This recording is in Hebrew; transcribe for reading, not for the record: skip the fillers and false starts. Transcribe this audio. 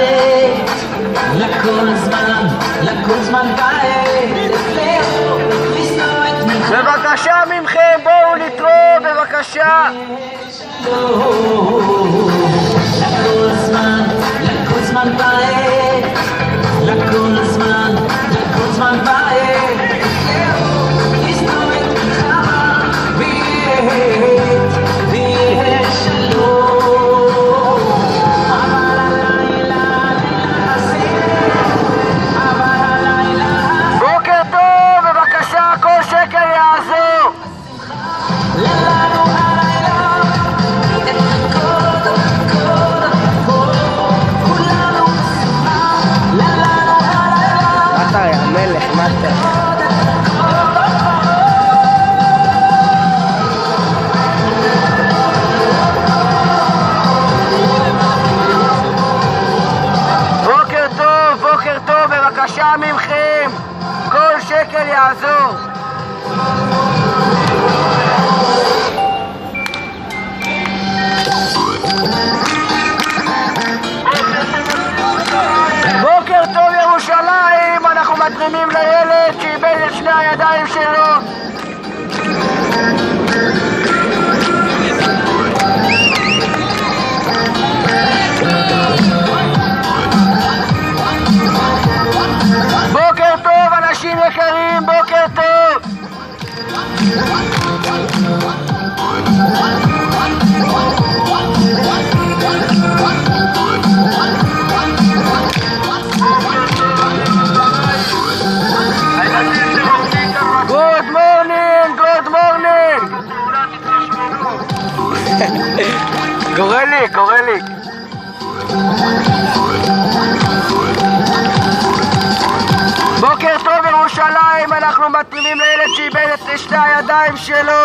בעת, לכל זמן בעת, לשנוא את מיכל. בבקשה ממכם, בואו לתרום, בבקשה. לכל זמן בעת, לכל זמן בעת, לשנוא את מיכל, ויהיה שלום. אבל הלילה בוקר טוב, בבקשה, כל שקל יעזור. לנו הלילה את הכל, כולנו בשמחה. לנו הלילה מטר, יא מלך, מטר. בוקר טוב, בבקשה ממכם, כל שקל יעזור. בוקר טוב ירושלים, אנחנו מתרימים לילד שאיבד את שני הידיים שלו. בוקר טוב אנשים יקרים, בוקר טוב. Good morning, good morning. קורא לי. בוקר טוב ירושלים, אנחנו מתרימים לילד שאיבד את שתי הידיים שלו.